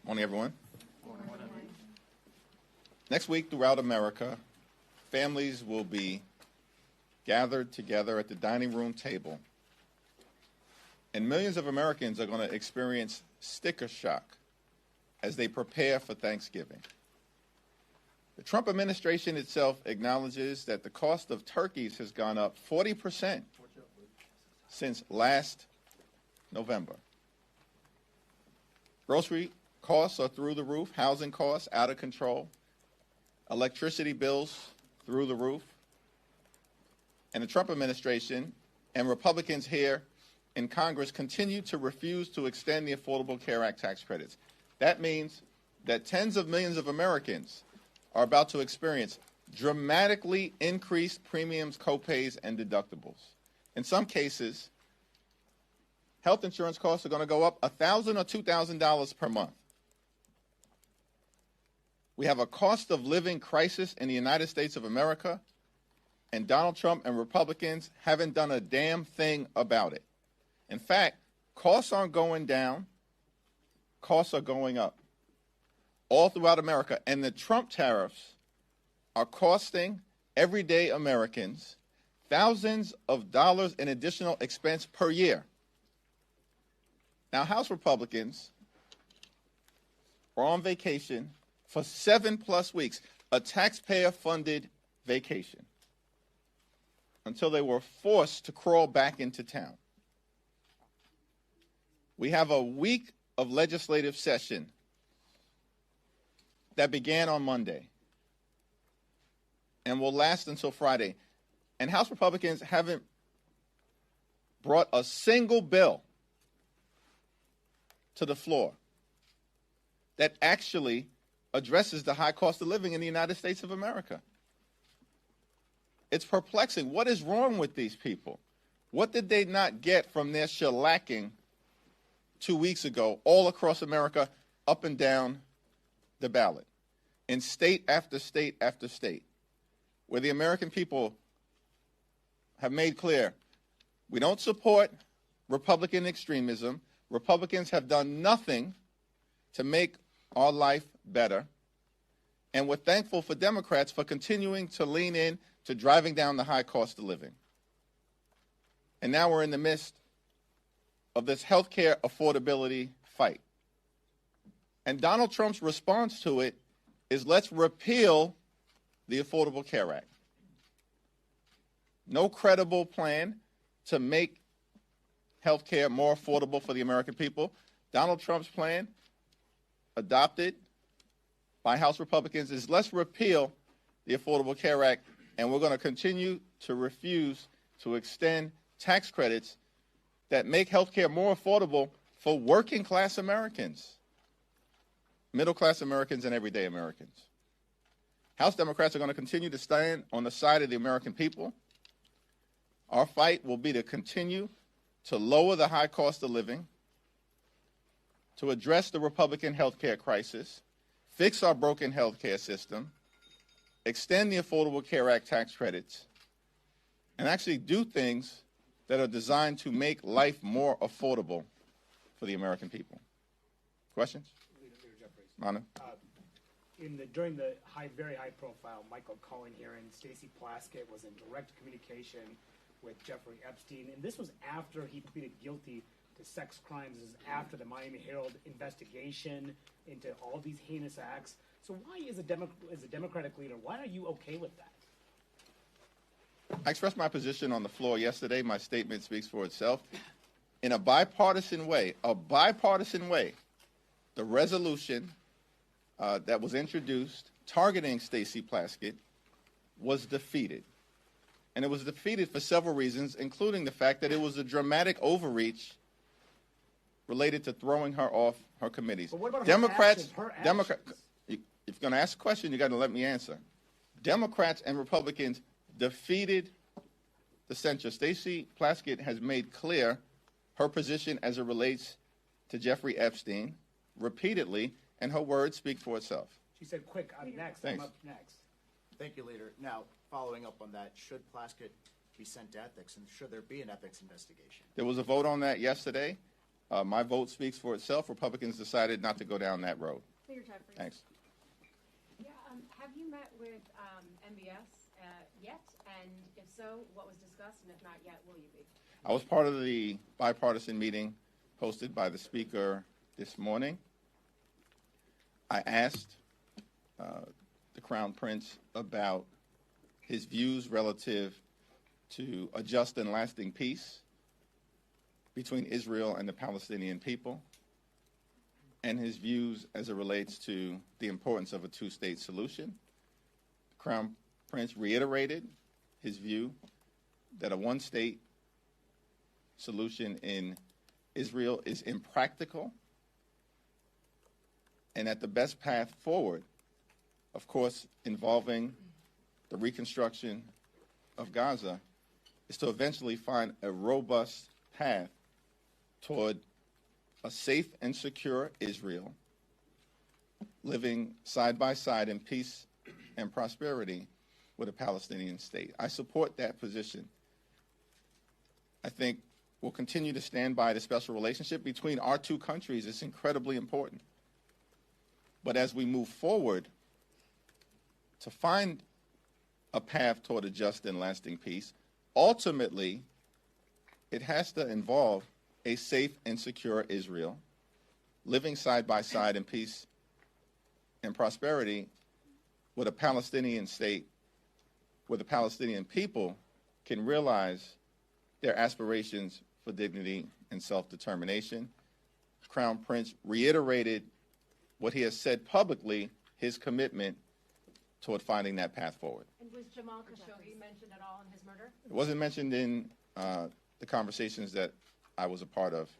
Morning, everyone. Morning. Next week throughout America, families will be gathered together at the dining room table, and millions of Americans are going to experience sticker shock as they prepare for Thanksgiving. The Trump administration itself acknowledges that the cost of turkeys has gone up 40% since last November. Grocery costs are through the roof, housing costs out of control, electricity bills through the roof. And the Trump administration and Republicans here in Congress continue to refuse to extend the Affordable Care Act tax credits. That means that tens of millions of Americans are about to experience dramatically increased premiums, copays, and deductibles. In some cases, health insurance costs are going to go up $1,000 or $2,000 per month. We have a cost of living crisis in the United States of America, and Donald Trump and Republicans haven't done a damn thing about it. In fact, costs aren't going down, costs are going up all throughout America, and the Trump tariffs are costing everyday Americans thousands of dollars in additional expense per year. Now, House Republicans are on vacation for 7+ weeks, a taxpayer-funded vacation, until they were forced to crawl back into town. We have a week of legislative session that began on Monday and will last until Friday. And House Republicans haven't brought a single bill to the floor that actually addresses the high cost of living in the United States of America. It's perplexing. What is wrong with these people? What did they not get from their shellacking 2 weeks ago all across America, up and down the ballot, in state after state after state, where the American people have made clear we don't support Republican extremism. Republicans have done nothing to make our life better. And we're thankful for Democrats for continuing to lean in to driving down the high cost of living. And now we're in the midst of this health care affordability fight. And Donald Trump's response to it is, let's repeal the Affordable Care Act. No credible plan to make health care more affordable for the American people. Donald Trump's plan, adopted by House Republicans, is let's repeal the Affordable Care Act, and we're going to continue to refuse to extend tax credits that make health care more affordable for working-class Americans, middle-class Americans, and everyday Americans. House Democrats are going to continue to stand on the side of the American people. Our fight will be to continue to lower the high cost of living, to address the Republican health care crisis, fix our broken health care system, extend the Affordable Care Act tax credits, and actually do things that are designed to make life more affordable for the American people. Questions? Leader Jeffries. Manu? During the very high-profile Michael Cohen hearing, Stacey Plaskett was in direct communication with Jeffrey Epstein, and this was after he pleaded guilty to sex crimes. This is after the Miami Herald investigation into all these heinous acts. So why, as a Democratic leader, why are you okay with that? I expressed my position on the floor yesterday. My statement speaks for itself. In a bipartisan way, the resolution that was introduced targeting Stacey Plaskett was defeated. And it was defeated for several reasons, including the fact that it was a dramatic overreach related to throwing her off her committees. But what about Democrats? her actions? If you're going to ask a question, you got to let me answer. Democrats and Republicans defeated the censure. Stacey Plaskett has made clear her position as it relates to Jeffrey Epstein repeatedly, and her words speak for itself. She said, quick, I'm next. Thanks. I'm up next. Thank you, Leader. Now, following up on that, should Plaskett be sent to ethics, and should there be an ethics investigation? There was a vote on that yesterday. My vote speaks for itself. Republicans decided not to go down that road. Thanks. Yeah, have you met with MBS yet? And if so, what was discussed? And if not yet, will you be? I was part of the bipartisan meeting hosted by the Speaker this morning. I asked the Crown Prince about his views relative to a just and lasting peace between Israel and the Palestinian people, and his views as it relates to the importance of a two-state solution. The Crown Prince reiterated his view that a one-state solution in Israel is impractical, and that the best path forward, of course, involving the reconstruction of Gaza, is to eventually find a robust path toward a safe and secure Israel, living side by side in peace and prosperity with a Palestinian state. I support that position. I think we'll continue to stand by the special relationship between our two countries. It's incredibly important. But as we move forward to find a path toward a just and lasting peace, ultimately, it has to involve a safe and secure Israel, living side by side in peace and prosperity with a Palestinian state, where the Palestinian people can realize their aspirations for dignity and self-determination. Crown Prince reiterated what he has said publicly, his commitment toward finding that path forward. And was Jamal Khashoggi mentioned at all in his murder? It wasn't mentioned in the conversations that I was a part of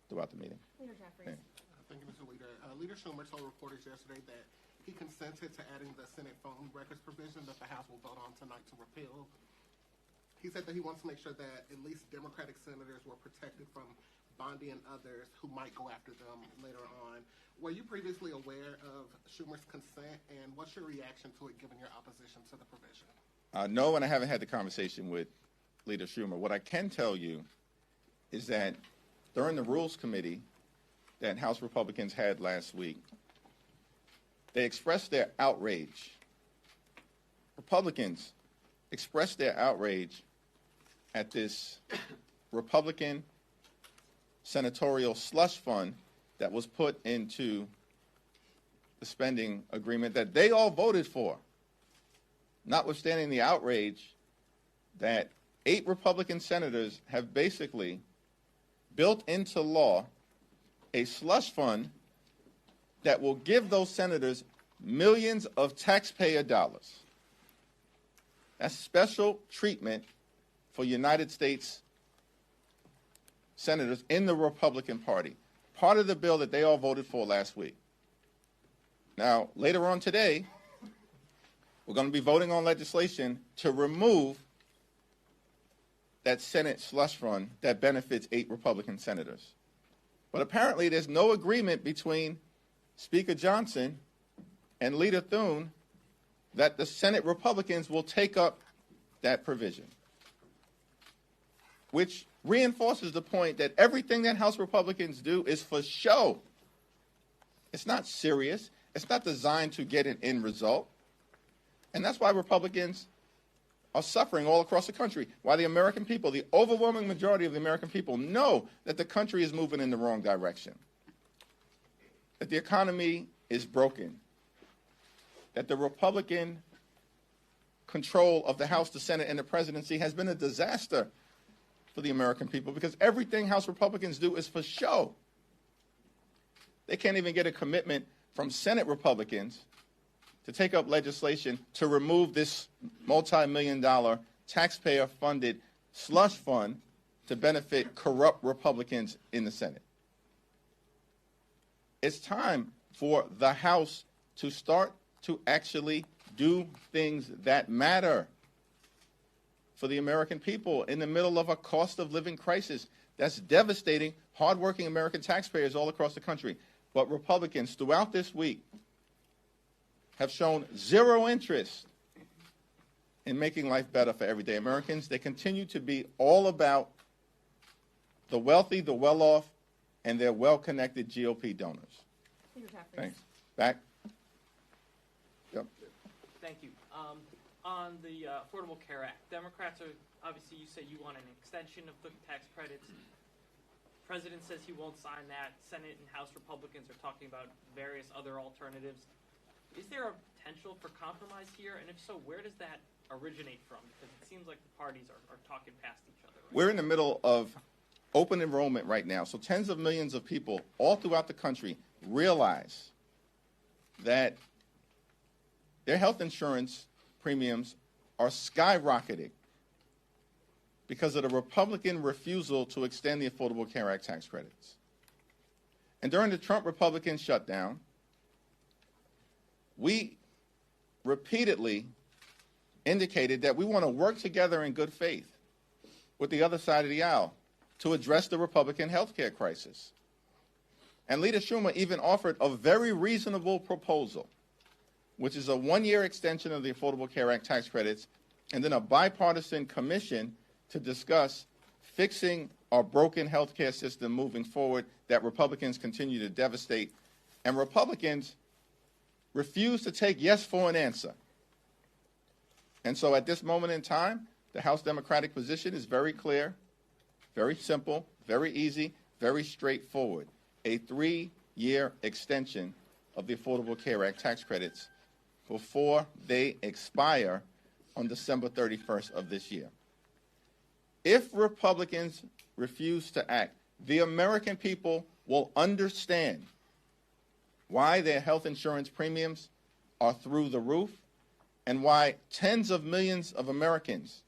throughout the meeting. Leader Jeffries. Thank you, Mr. Leader. Leader Schumer told reporters yesterday that he consented to adding the Senate phone records provision that the House will vote on tonight to repeal. He said that he wants to make sure that at least Democratic senators were protected from Bondi and others who might go after them later on. Were you previously aware of Schumer's consent, and what's your reaction to it given your opposition to the provision? No, and I haven't had the conversation with Leader Schumer. What I can tell you is that during the Rules Committee that House Republicans had last week, they expressed their outrage. Republicans expressed their outrage at this Republican senatorial slush fund that was put into the spending agreement that they all voted for, notwithstanding the outrage that 8 Republican senators have basically built into law a slush fund that will give those senators millions of taxpayer dollars. That's special treatment for United States senators in the Republican Party, part of the bill that they all voted for last week. Now, later on today, we're going to be voting on legislation to remove that Senate slush fund that benefits 8 Republican senators. But apparently there's no agreement between Speaker Johnson and Leader Thune that the Senate Republicans will take up that provision, which reinforces the point that everything that House Republicans do is for show. It's not serious. It's not designed to get an end result. And that's why Republicans are suffering all across the country, why the American people, the overwhelming majority of the American people, know that the country is moving in the wrong direction, that the economy is broken, that the Republican control of the House, the Senate, and the presidency has been a disaster for the American people because everything House Republicans do is for show. They can't even get a commitment from Senate Republicans to take up legislation to remove this multi-million-dollar taxpayer-funded slush fund to benefit corrupt Republicans in the Senate. It's time for the House to start to actually do things that matter for the American people in the middle of a cost of living crisis that's devastating hardworking American taxpayers all across the country. But Republicans throughout this week have shown zero interest in making life better for everyday Americans. They continue to be all about the wealthy, the well-off, and their well-connected GOP donors. Thanks. Back. Yep. Thank you. On the Affordable Care Act, Democrats are, obviously you say you want an extension of the tax credits. President says he won't sign that. Senate and House Republicans are talking about various other alternatives. Is there a potential for compromise here? And if so, where does that originate from? Because it seems like the parties are talking past each other. Right? We're in the middle of open enrollment right now, so tens of millions of people all throughout the country realize that their health insurance premiums are skyrocketing because of the Republican refusal to extend the Affordable Care Act tax credits. And during the Trump Republican shutdown, we repeatedly indicated that we want to work together in good faith with the other side of the aisle to address the Republican health care crisis. And Leader Schumer even offered a very reasonable proposal, which is a one-year extension of the Affordable Care Act tax credits and then a bipartisan commission to discuss fixing our broken health care system moving forward that Republicans continue to devastate. And Republicans refuse to take yes for an answer. And so at this moment in time, the House Democratic position is very clear, very simple, very easy, very straightforward. A 3-year extension of the Affordable Care Act tax credits before they expire on December 31st of this year. If Republicans refuse to act, the American people will understand why their health insurance premiums are through the roof and why tens of millions of Americans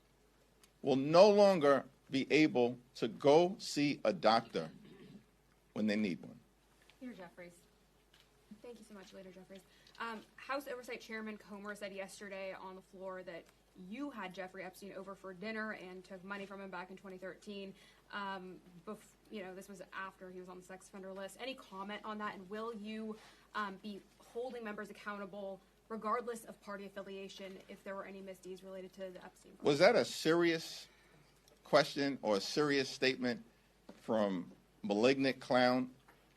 will no longer be able to go see a doctor when they need one. Leader Jeffries. Thank you so much, Leader Jeffries. House Oversight Chairman Comer said yesterday on the floor that you had Jeffrey Epstein over for dinner and took money from him back in 2013. This was after he was on the sex offender list. Any comment on that? And will you be holding members accountable regardless of party affiliation if there were any misdeeds related to the Epstein file? Was that a serious question or a serious statement from malignant clown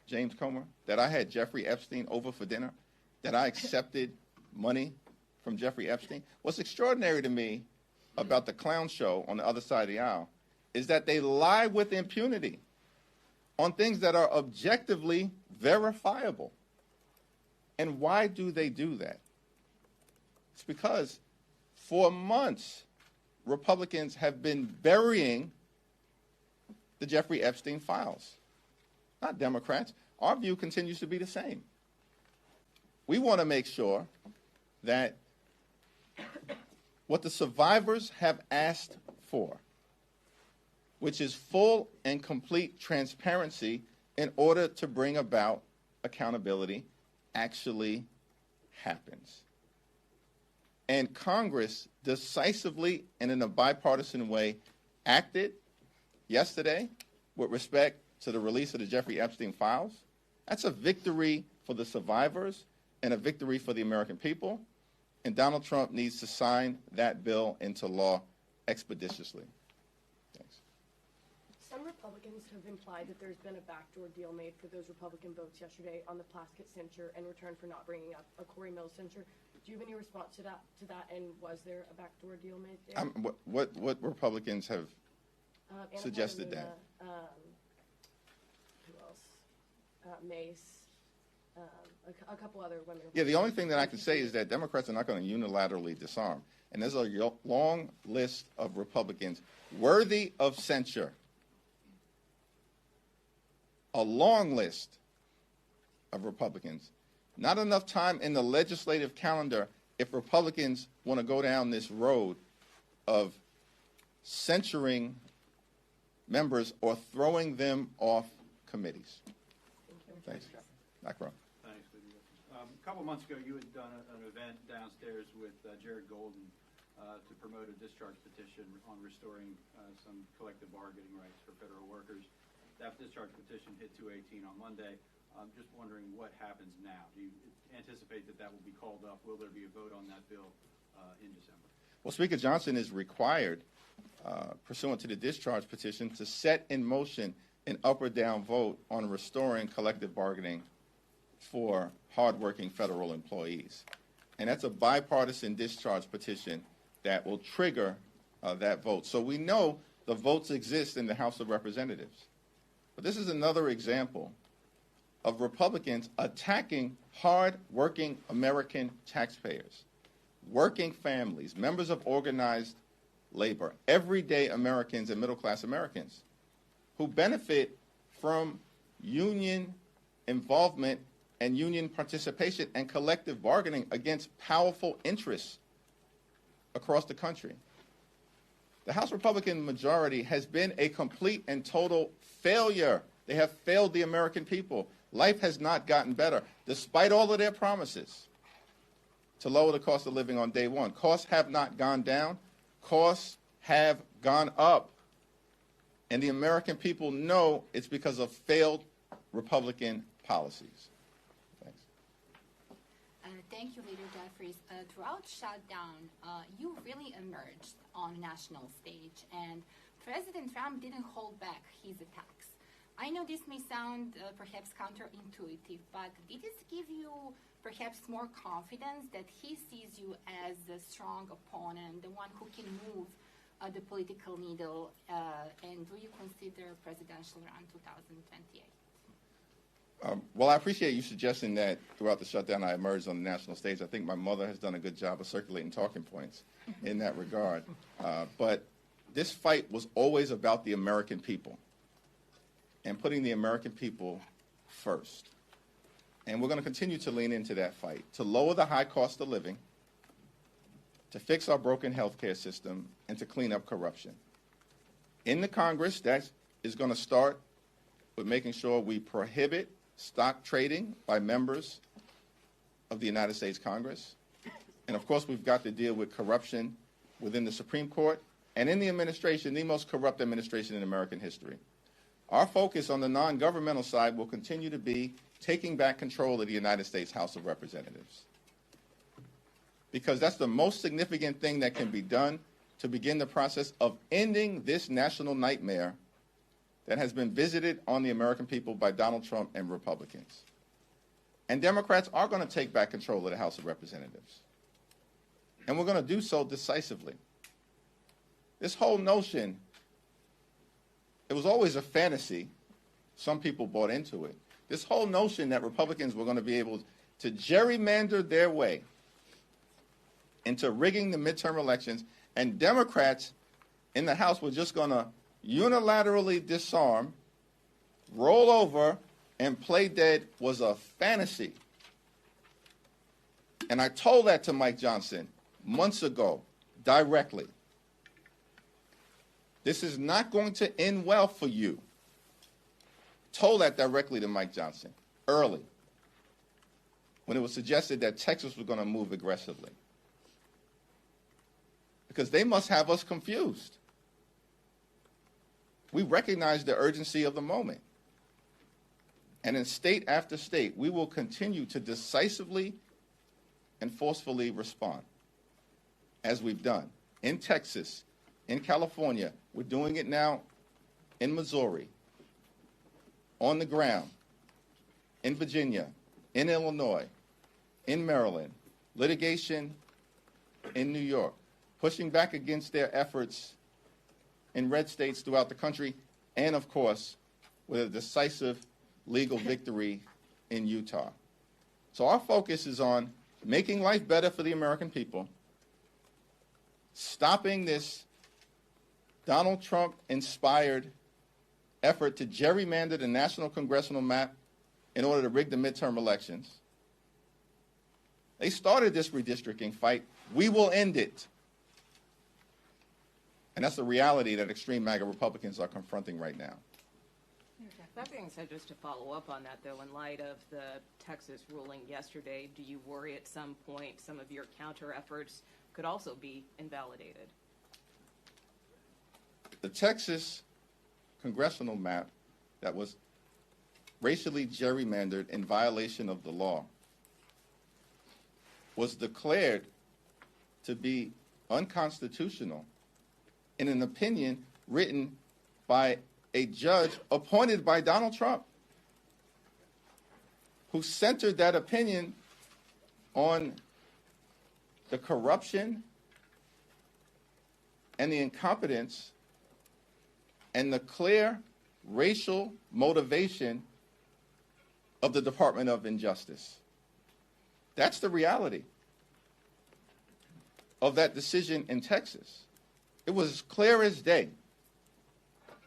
James Comer, that I had Jeffrey Epstein over for dinner, that I accepted money from Jeffrey Epstein? What's extraordinary to me about the clown show on the other side of the aisle is that they lie with impunity on things that are objectively verifiable. And why do they do that? It's because for months, Republicans have been burying the Jeffrey Epstein files. Not Democrats. Our view continues to be the same. We want to make sure that what the survivors have asked for, which is full and complete transparency in order to bring about accountability, actually happens. And Congress decisively and in a bipartisan way acted yesterday with respect to the release of the Jeffrey Epstein files. That's a victory for the survivors and a victory for the American people. And Donald Trump needs to sign that bill into law expeditiously. Thanks. Some Republicans have implied that there's been a backdoor deal made for those Republican votes yesterday on the Plaskett censure in return for not bringing up a Corey Mills censure. Do you have any response to that? And was there a backdoor deal made there? What Republicans have suggested that? Who else? Mace. A couple other women. Yeah, the only thing that I can say is that Democrats are not going to unilaterally disarm. And there's a long list of Republicans worthy of censure. A long list of Republicans. Not enough time in the legislative calendar if Republicans want to go down this road of censuring members or throwing them off committees. Thanks. Back row. Thanks. A couple months ago, you had done an event downstairs with Jared Golden to promote a discharge petition on restoring some collective bargaining rights for federal workers. That discharge petition hit 218 on Monday. I'm just wondering what happens now. Do you anticipate that will be called up? Will there be a vote on that bill in December? Well, Speaker Johnson is required, pursuant to the discharge petition, to set in motion an up or down vote on restoring collective bargaining for hardworking federal employees. And that's a bipartisan discharge petition that will trigger that vote. So we know the votes exist in the House of Representatives. But this is another example of Republicans attacking hard-working American taxpayers, working families, members of organized labor, everyday Americans and middle-class Americans who benefit from union involvement and union participation and collective bargaining against powerful interests across the country. The House Republican majority has been a complete and total failure. They have failed the American people. Life has not gotten better, despite all of their promises to lower the cost of living on day one. Costs have not gone down. Costs have gone up. And the American people know it's because of failed Republican policies. Thanks. Thank you, Leader Jeffries. Throughout shutdown, you really emerged on national stage, and President Trump didn't hold back his attacks. I know this may sound perhaps counterintuitive, but did this give you perhaps more confidence that he sees you as a strong opponent, the one who can move the political needle, and do you consider presidential run 2028? Well, I appreciate you suggesting that throughout the shutdown I emerged on the national stage. I think my mother has done a good job of circulating talking points in that regard. But this fight was always about the American people and putting the American people first. And we're going to continue to lean into that fight, to lower the high cost of living, to fix our broken health care system, and to clean up corruption. In the Congress, that is going to start with making sure we prohibit stock trading by members of the United States Congress. And of course, we've got to deal with corruption within the Supreme Court and in the administration, the most corrupt administration in American history. Our focus on the non-governmental side will continue to be taking back control of the United States House of Representatives, because that's the most significant thing that can be done to begin the process of ending this national nightmare that has been visited on the American people by Donald Trump and Republicans. And Democrats are going to take back control of the House of Representatives. And we're going to do so decisively. This whole notion, it was always a fantasy. Some people bought into it. This whole notion that Republicans were going to be able to gerrymander their way into rigging the midterm elections, and Democrats in the House were just going to unilaterally disarm, roll over, and play dead was a fantasy. And I told that to Mike Johnson months ago, directly. This is not going to end well for you. Told that directly to Mike Johnson, early, when it was suggested that Texas was going to move aggressively. Because they must have us confused. We recognize the urgency of the moment. And in state after state, we will continue to decisively and forcefully respond, as we've done. In Texas, in California, we're doing it now in Missouri, on the ground, in Virginia, in Illinois, in Maryland, litigation in New York, pushing back against their efforts in red states throughout the country, and of course, with a decisive legal victory in Utah. So our focus is on making life better for the American people, stopping this Donald Trump-inspired effort to gerrymander the national congressional map in order to rig the midterm elections. They started this redistricting fight. We will end it. And that's the reality that extreme MAGA Republicans are confronting right now. That being said, just to follow up on that, though, in light of the Texas ruling yesterday, do you worry at some point some of your counter efforts could also be invalidated? The Texas congressional map that was racially gerrymandered in violation of the law was declared to be unconstitutional in an opinion written by a judge appointed by Donald Trump who centered that opinion on the corruption and the incompetence and the clear racial motivation of the Department of Injustice. That's the reality of that decision in Texas. It was clear as day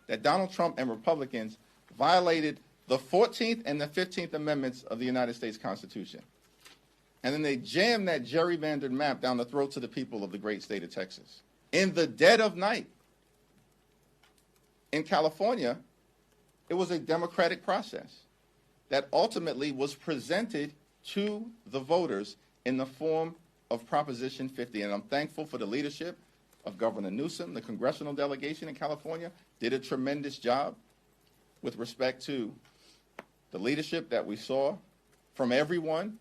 that Donald Trump and Republicans violated the 14th and the 15th Amendments of the United States Constitution. And then they jammed that gerrymandered map down the throats of the people of the great state of Texas in the dead of night. In California, it was a democratic process that ultimately was presented to the voters in the form of Proposition 50. And I'm thankful for the leadership of Governor Newsom. The congressional delegation in California did a tremendous job with respect to the leadership that we saw from everyone.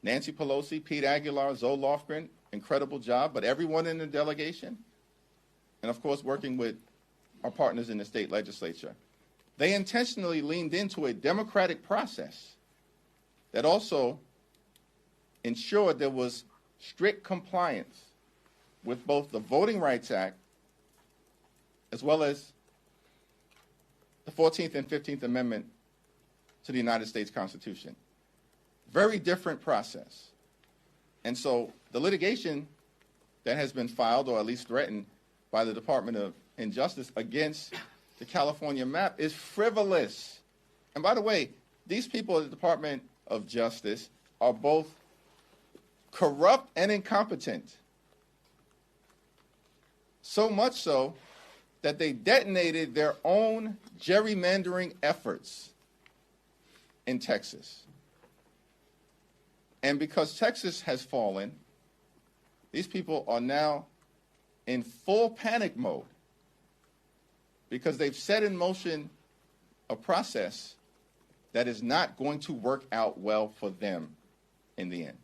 Nancy Pelosi, Pete Aguilar, Zoe Lofgren, incredible job, but everyone in the delegation, and of course working with our partners in the state legislature, they intentionally leaned into a democratic process that also ensured there was strict compliance with both the Voting Rights Act as well as the 14th and 15th Amendment to the United States Constitution. Very different process. And so the litigation that has been filed, or at least threatened, by the Department of Injustice against the California map is frivolous. And by the way, these people at the Department of Justice are both corrupt and incompetent. So much so that they detonated their own gerrymandering efforts in Texas. And because Texas has fallen, these people are now in full panic mode because they've set in motion a process that is not going to work out well for them in the end.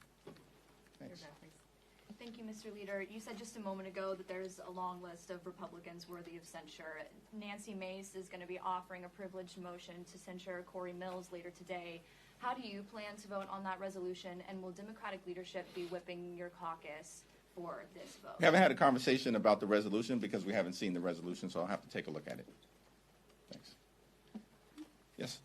Thanks. Thank you, Mr. Leader. You said just a moment ago that there's a long list of Republicans worthy of censure. Nancy Mace is going to be offering a privileged motion to censure Corey Mills later today. How do you plan to vote on that resolution, and will Democratic leadership be whipping your caucus for this vote? We haven't had a conversation about the resolution because we haven't seen the resolution, so I'll have to take a look at it. Thanks. Yes?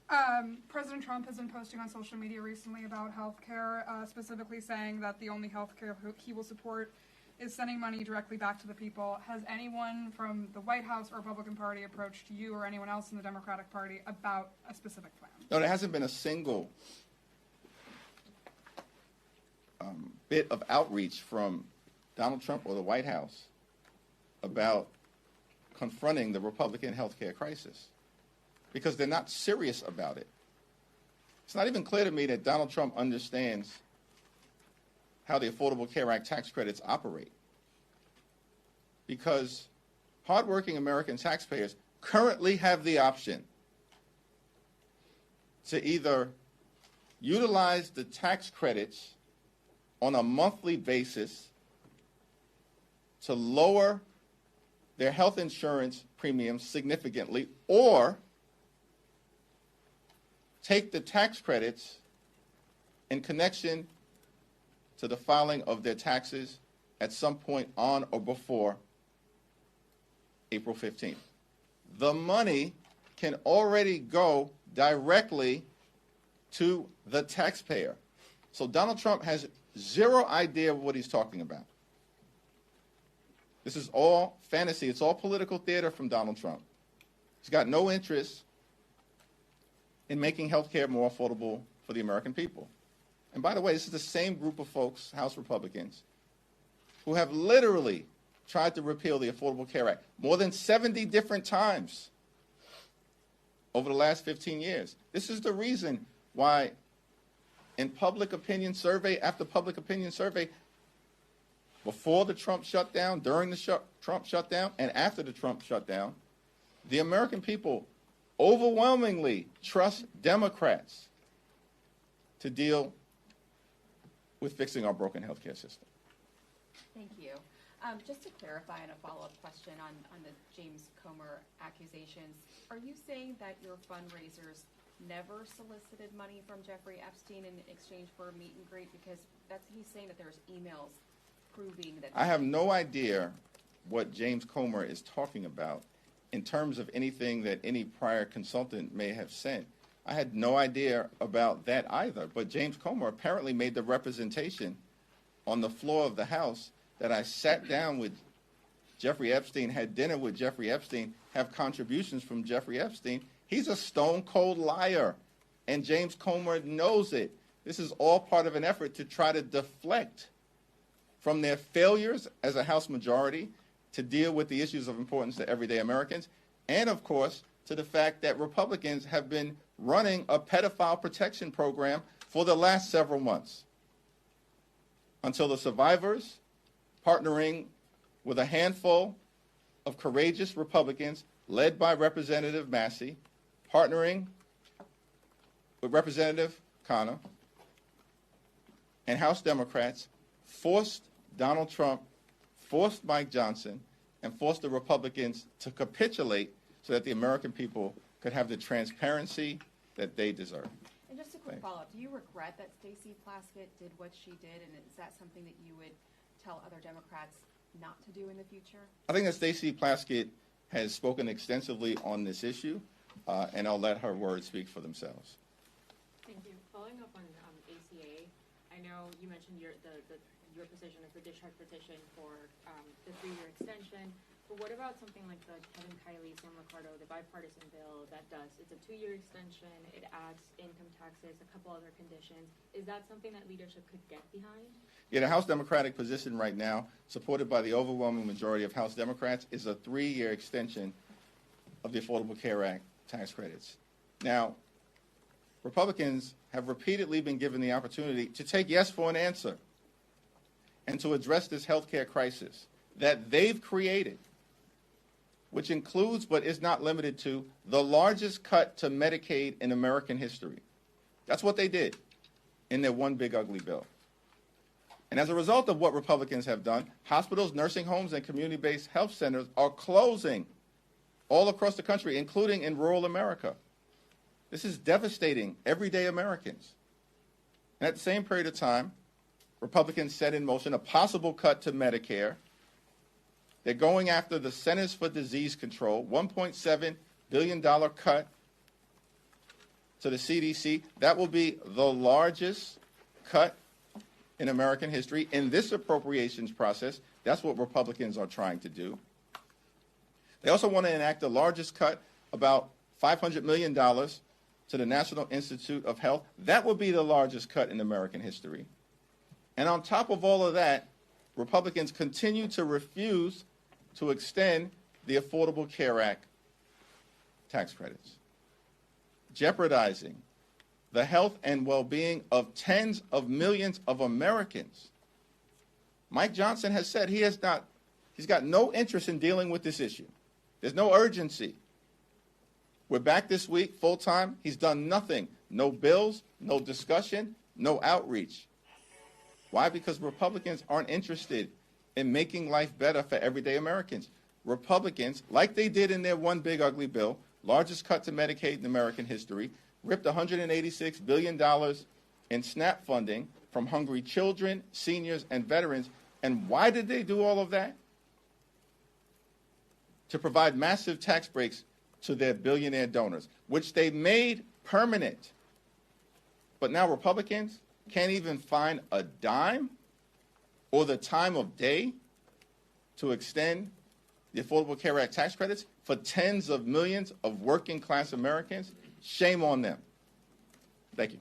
President Trump has been posting on social media recently about health care, specifically saying that the only health care he will support is sending money directly back to the people. Has anyone from the White House or Republican Party approached you or anyone else in the Democratic Party about a specific plan? No, there hasn't been a single bit of outreach from Donald Trump or the White House about confronting the Republican health care crisis because they're not serious about it. It's not even clear to me that Donald Trump understands how the Affordable Care Act tax credits operate, because hardworking American taxpayers currently have the option to either utilize the tax credits on a monthly basis to lower their health insurance premiums significantly, or take the tax credits in connection to the filing of their taxes at some point on or before April 15th. The money can already go directly to the taxpayer. So Donald Trump has zero idea of what he's talking about. This is all fantasy. It's all political theater from Donald Trump. He's got no interest in making health care more affordable for the American people. And by the way, this is the same group of folks, House Republicans, who have literally tried to repeal the Affordable Care Act more than 70 different times over the last 15 years. This is the reason why in public opinion survey after public opinion survey, before the Trump shutdown, during the Trump shutdown, and after the Trump shutdown, the American people overwhelmingly trust Democrats to deal with fixing our broken healthcare system. Thank you. Just to clarify and a follow-up question on the James Comer accusations, are you saying that your fundraisers never solicited money from Jeffrey Epstein in exchange for a meet and greet? Because he's saying that there's emails proving that. I have no idea what James Comer is talking about in terms of anything that any prior consultant may have sent. I had no idea about that either. But James Comer apparently made the representation on the floor of the House that I sat down with Jeffrey Epstein, had dinner with Jeffrey Epstein, have contributions from Jeffrey Epstein. He's a stone-cold liar, and James Comer knows it. This is all part of an effort to try to deflect from their failures as a House majority to deal with the issues of importance to everyday Americans, and, of course, to the fact that Republicans have been running a pedophile protection program for the last several months until the survivors, partnering with a handful of courageous Republicans led by Representative Massey, partnering with Representative Connor, and House Democrats forced Donald Trump, forced Mike Johnson, and forced the Republicans to capitulate so that the American people could have the transparency that they deserve. And just a quick follow-up, do you regret that Stacey Plaskett did what she did, and is that something that you would tell other Democrats not to do in the future? I think that Stacey Plaskett has spoken extensively on this issue, and I'll let her words speak for themselves. Thank you. Following up on ACA, I know you mentioned your position of the discharge petition for the 3-year extension, but what about something like the Kevin Kiley, Sam Ricardo, the bipartisan bill that it's a 2-year extension, it adds income taxes, a couple other conditions. Is that something that leadership could get behind? Yeah, the House Democratic position right now, supported by the overwhelming majority of House Democrats, is a 3-year extension of the Affordable Care Act tax credits. Now, Republicans have repeatedly been given the opportunity to take yes for an answer and to address this health care crisis that they've created, which includes but is not limited to the largest cut to Medicaid in American history. That's what they did in their one big ugly bill. And as a result of what Republicans have done, hospitals, nursing homes, and community-based health centers are closing all across the country, including in rural America. This is devastating everyday Americans. And at the same period of time, Republicans set in motion a possible cut to Medicare. They're going after the Centers for Disease Control, $1.7 billion cut to the CDC. That will be the largest cut in American history. In this appropriations process, that's what Republicans are trying to do. They also want to enact the largest cut, about $500 million, to the National Institute of Health. That will be the largest cut in American history. And on top of all of that, Republicans continue to refuse to extend the Affordable Care Act tax credits, jeopardizing the health and well-being of tens of millions of Americans. Mike Johnson has said he's got no interest in dealing with this issue. There's no urgency. We're back this week full-time. He's done nothing. No bills, no discussion, no outreach. Why? Because Republicans aren't interested in making life better for everyday Americans. Republicans, like they did in their one big ugly bill, largest cut to Medicaid in American history, ripped $186 billion in SNAP funding from hungry children, seniors, and veterans. And why did they do all of that? To provide massive tax breaks to their billionaire donors, which they made permanent. But now Republicans can't even find a dime or the time of day to extend the Affordable Care Act tax credits for tens of millions of working class Americans. Shame on them. Thank you.